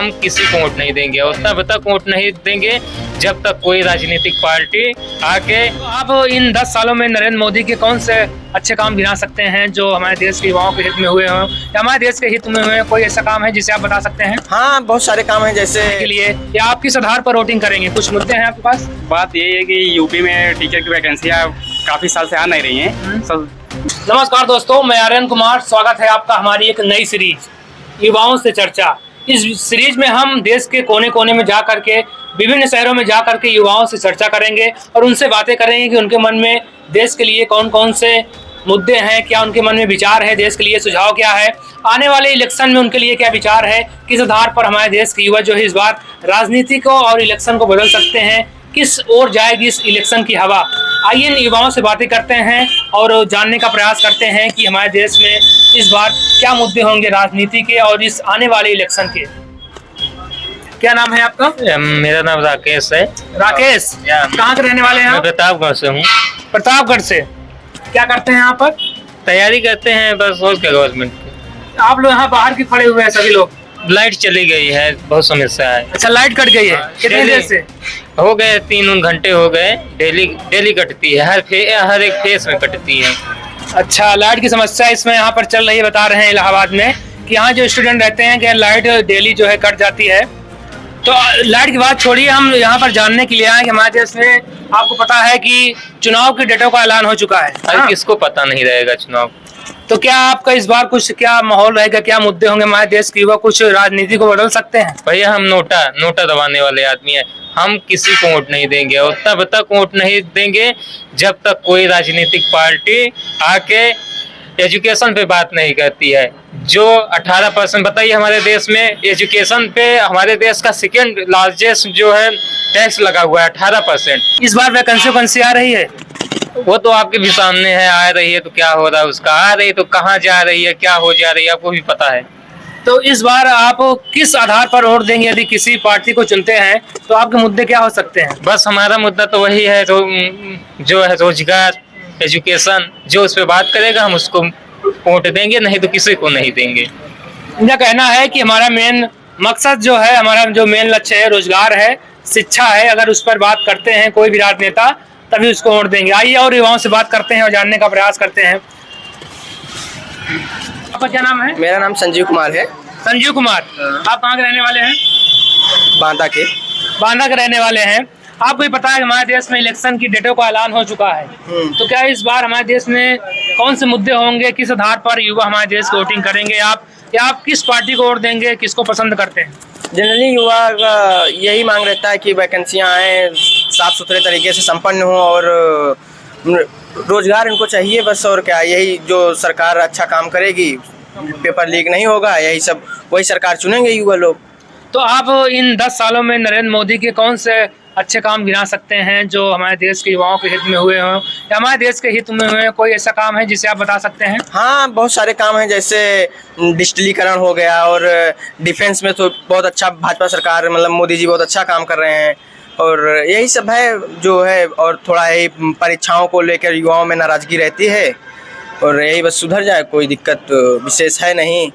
हम किसी को वोट नहीं देंगे और तब तक वोट नहीं देंगे जब तक कोई राजनीतिक पार्टी आके। आप इन 10 सालों में नरेंद्र मोदी के कौन से अच्छे काम गिना सकते हैं जो हमारे देश के युवाओं के हित में हुए हों या हमारे देश के हित में हुए? कोई ऐसा काम है जिसे आप बता सकते हैं? हाँ, बहुत सारे काम हैं जैसे के लिए या आप किस आधार पर वोटिंग करेंगे? कुछ मुद्दे हैं आपके पास? बात यही है कि यूपी में टीचर की वैकेंसियाँ काफी साल से आ नहीं रही हैं सब। नमस्कार दोस्तों, मैं आर्यन कुमार, स्वागत है आपका हमारी एक नई सीरीज युवाओं से चर्चा। इस सीरीज में हम देश के कोने कोने में जा करके, विभिन्न शहरों में जा करके युवाओं से चर्चा करेंगे और उनसे बातें करेंगे कि उनके मन में देश के लिए कौन कौन से मुद्दे हैं, क्या उनके मन में विचार है, देश के लिए सुझाव क्या है, आने वाले इलेक्शन में उनके लिए क्या विचार है, किस आधार पर हमारे देश के युवा जो है इस बार राजनीति को और इलेक्शन को बदल सकते हैं, किस ओर जाएगी इस इलेक्शन की हवा। आइए इन युवाओं से बातें करते हैं और जानने का प्रयास करते हैं कि हमारे देश में इस बार क्या मुद्दे होंगे राजनीति के और इस आने वाले इलेक्शन के। क्या नाम है आपका? मेरा नाम राकेश है। राकेश, कहाँ के रहने वाले हैं मैं आप? प्रतापगढ़ से हूँ। प्रतापगढ़ से। क्या करते हैं यहाँ पर? तैयारी करते हैं बस और क्या गवर्नमेंट की। आप लोग यहाँ बाहर की खड़े हुए हैं सभी लोग? लाइट चली गई है, बहुत समस्या है। अच्छा, लाइट कट गई है? कितनी देर से? हो गए 3 घंटे हो गए। डेली कटती है, हर एक फेस में कटती है। अच्छा, लाइट की समस्या इसमें यहाँ पर चल रही है। बता रहे हैं इलाहाबाद में कि यहाँ जो स्टूडेंट रहते हैं कि लाइट डेली जो है कट जाती है। तो लाइट की बात छोड़िए, हम यहाँ पर जानने के लिए आए कि हमारे देश में आपको पता है कि चुनाव की डेटों का ऐलान हो चुका है। अरे किसको पता नहीं रहेगा चुनाव? तो क्या आपका इस बार कुछ क्या माहौल रहेगा, क्या मुद्दे होंगे? हमारे देश के युवा कुछ राजनीति को बदल सकते हैं? भैया हम नोटा दबाने वाले आदमी है। हम किसी को वोट नहीं देंगे और तब तक वोट नहीं देंगे जब तक कोई राजनीतिक पार्टी आके एजुकेशन पे बात नहीं करती है। जो 18% बताइए, हमारे देश में एजुकेशन पे हमारे देश का सेकेंड लार्जेस्ट जो है टैक्स लगा हुआ है 18%। इस बार वैकेंसी आ रही है? वो तो आपके भी सामने है, आ रही है तो क्या हो रहा है उसका, आ रही तो कहाँ जा रही है, क्या हो जा रही है, आपको भी पता है। तो इस बार आप किस आधार पर वोट देंगे? यदि किसी पार्टी को चुनते हैं तो आपके मुद्दे क्या हो सकते हैं? बस हमारा मुद्दा तो वही है, जो है रोजगार, एजुकेशन, जो उस पर बात करेगा हम उसको वोट देंगे, नहीं तो किसी को नहीं देंगे। इनका कहना है कि हमारा मेन मकसद जो है, हमारा जो मेन लक्ष्य है रोजगार है, शिक्षा है। अगर उस पर बात करते हैं कोई भी राजनेता तभी उसको वोट देंगे। आइए और युवाओं से बात करते हैं और जानने का प्रयास करते हैं। आपका क्या नाम है? मेरा नाम संजीव कुमार है। संजीव कुमार, आप कहाँ के रहने वाले हैं? बांदा के। बांदा के रहने वाले हैं। आपको ही पता है हमारे देश में इलेक्शन की डेटों का ऐलान हो चुका है। तो क्या इस बार हमारे देश में कौन से मुद्दे होंगे, किस आधार पर युवा हमारे देश को वोटिंग करेंगे आप, या आप किस पार्टी को वोट देंगे, किसको पसंद करते हैं? जनरली युवा का यही मांग रहता है कि वैकेंसियाँ आएँ, साफ सुथरे तरीके से संपन्न हो और रोजगार इनको चाहिए बस। और क्या, यही जो सरकार अच्छा काम करेगी, पेपर लीक नहीं होगा, यही सब, वही सरकार चुनेंगे युवा लोग। तो आप इन 10 सालों में नरेंद्र मोदी के कौन से अच्छे काम गिना सकते हैं जो हमारे देश के युवाओं के हित में हुए हों या हमारे देश के हित में हुए? कोई ऐसा काम है जिसे आप बता सकते हैं? हाँ, बहुत सारे काम हैं जैसे डिजिटलीकरण हो गया और डिफेंस में तो बहुत अच्छा भाजपा सरकार, मतलब मोदी जी बहुत अच्छा काम कर रहे हैं। और यही सब है जो है, और थोड़ा यही परीक्षाओं को लेकर युवाओं में नाराज़गी रहती है और यही बस सुधर जाए, कोई दिक्कत विशेष है नहीं।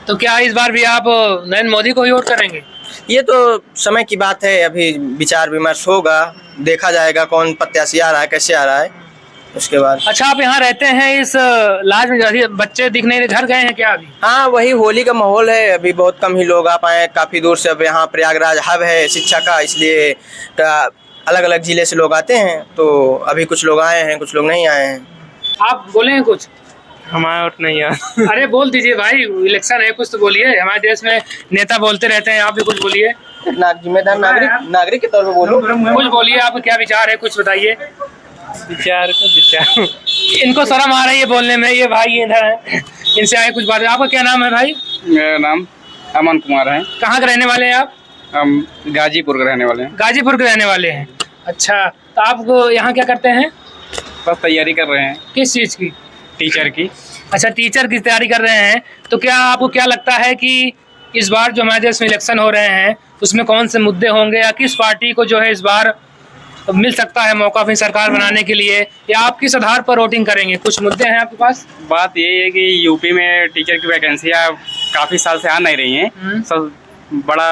तो क्या इस बार भी आप नरेंद्र मोदी को ही वोट करेंगे? ये तो समय की बात है, अभी विचार विमर्श होगा, देखा जाएगा कौन प्रत्याशी आ रहा है, कैसे आ रहा है, उसके बाद। अच्छा, आप यहाँ रहते हैं इस लाज में, बच्चे दिख नहीं रहे, घर गए हैं क्या अभी? हाँ, वही होली का माहौल है, अभी बहुत कम ही लोग आ पाए, काफ़ी दूर से। अब यहाँ प्रयागराज हब है शिक्षा का, इसलिए अलग अलग जिले से लोग आते हैं। तो अभी कुछ लोग आए हैं, कुछ लोग नहीं आए हैं। आप बोले कुछ? हमारा वोट नहीं है। अरे बोल दीजिए भाई, इलेक्शन है, कुछ तो बोलिए। हमारे देश में नेता बोलते रहते हैं, आप भी कुछ बोलिए। जिम्मेदार नागरिक के तौर पर बोलो, कुछ बोलिए, आपका क्या विचार है, कुछ बताइए। विचार इनको शर्म आ रही है बोलने में, ये भाई इधर है, इनसे आगे कुछ बात। आपका क्या नाम है भाई? मेरा नाम अमन कुमार है। कहाँ के रहने वाले हैं आप? हम गाजीपुर के रहने वाले हैं। गाजीपुर के रहने वाले हैं। अच्छा, तो आप यहाँ क्या करते हैं? बस तैयारी कर रहे हैं। किस चीज़ की? टीचर की। अच्छा, टीचर की तैयारी कर रहे हैं। तो क्या आपको क्या लगता है कि इस बार जो हमारे देश में इलेक्शन हो रहे हैं उसमें कौन से मुद्दे होंगे या किस पार्टी को जो है इस बार मिल सकता है मौका अपनी सरकार बनाने के लिए, या आप किस आधार पर वोटिंग करेंगे? कुछ मुद्दे हैं आपके पास? बात ये है कि यूपी में टीचर की वैकेंसियाँ काफ़ी साल से आ नहीं रही हैं। सब बड़ा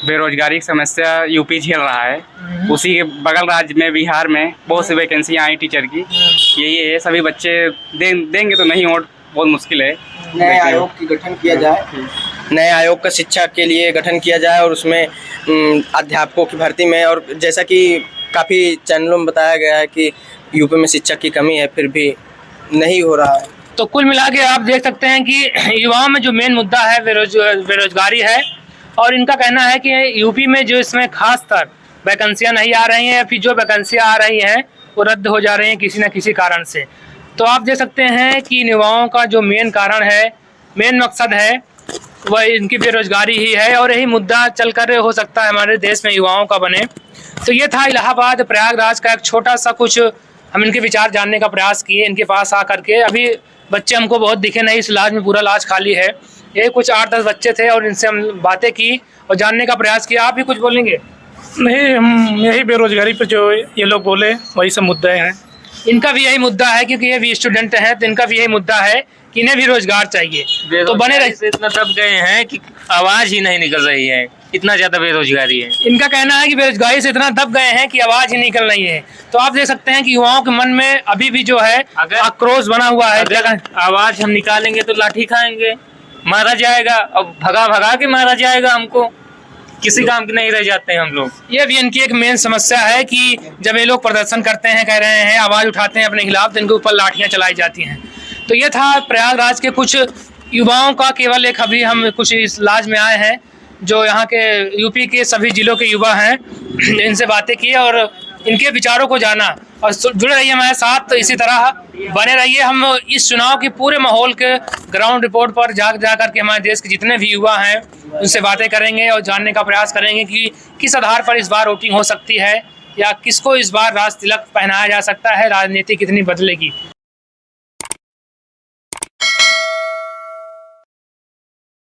बेरोजगारी की समस्या यूपी झेल रहा है। उसी के बगल राज्य में बिहार में बहुत सी वैकेंसियाँ आई टीचर की। यही है, सभी बच्चे देंगे तो नहीं, वोट बहुत मुश्किल है। नए आयोग की गठन किया जाए, नए आयोग का शिक्षा के लिए गठन किया जाए और उसमें अध्यापकों की भर्ती में, और जैसा कि काफ़ी चैनलों में बताया गया है कि यूपी में शिक्षक की कमी है, फिर भी नहीं हो रहा है। तो कुल मिला के आप देख सकते हैं कि युवाओं में जो मेन मुद्दा है बेरोजगारी है, और इनका कहना है कि यूपी में जो इसमें खासकर वैकेंसियाँ नहीं आ रही हैं, या फिर जो वैकेंसियाँ आ रही हैं वो रद्द हो जा रही हैं किसी न किसी कारण से। तो आप देख सकते हैं कि युवाओं का जो मेन कारण है, मेन मकसद है, वह इनकी बेरोजगारी ही है, और यही मुद्दा चलकर हो सकता है हमारे देश में युवाओं का बने। तो ये था इलाहाबाद प्रयागराज का एक छोटा सा कुछ हम इनके विचार जानने का प्रयास किए इनके पास आकर के। अभी बच्चे हमको बहुत दिखे नहीं, इस लॉज में पूरा लॉज खाली है। ये कुछ 8-10 बच्चे थे और इनसे हम बातें की और जानने का प्रयास किया। आप भी कुछ बोलेंगे? नहीं, हम यही बेरोजगारी पे जो ये लोग बोले वही सब मुद्दे हैं। इनका भी यही मुद्दा है, क्योंकि ये भी स्टूडेंट हैं, तो इनका भी यही मुद्दा है कि इन्हें भी रोजगार चाहिए। तो बने रहे। इतना दब गए हैं कि आवाज ही नहीं निकल रही है, इतना ज्यादा बेरोजगारी है। इनका कहना है कि बेरोजगारी से इतना दब गए हैं कि आवाज ही निकल रही है। तो आप देख सकते हैं कि युवाओं के मन में अभी भी जो है आक्रोश बना हुआ है। अगर आवाज हम निकालेंगे तो लाठी खाएंगे, मारा जाएगा, और भगा के मारा जाएगा हमको। किसी काम के नहीं रह जाते हैं हम लोग। ये भी इनकी एक मेन समस्या है कि जब ये लोग प्रदर्शन करते हैं, कह रहे हैं, आवाज उठाते हैं अपने खिलाफ, तो इनके ऊपर लाठियां चलाई जाती हैं। तो ये था प्रयागराज के कुछ युवाओं का केवल एक, अभी हम कुछ इस लॉज में आए हैं जो यहाँ के यूपी के सभी जिलों के युवा हैं, इनसे बातें की और इनके विचारों को जाना। और जुड़े रहिए हमारे साथ, तो इसी तरह बने रहिए। हम इस चुनाव के पूरे माहौल के ग्राउंड रिपोर्ट पर जा करके हमारे देश के जितने भी युवा हैं उनसे बातें करेंगे और जानने का प्रयास करेंगे कि किस आधार पर इस बार वोटिंग हो सकती है, या किसको इस बार राज तिलक पहनाया जा सकता है, राजनीति कितनी बदलेगी।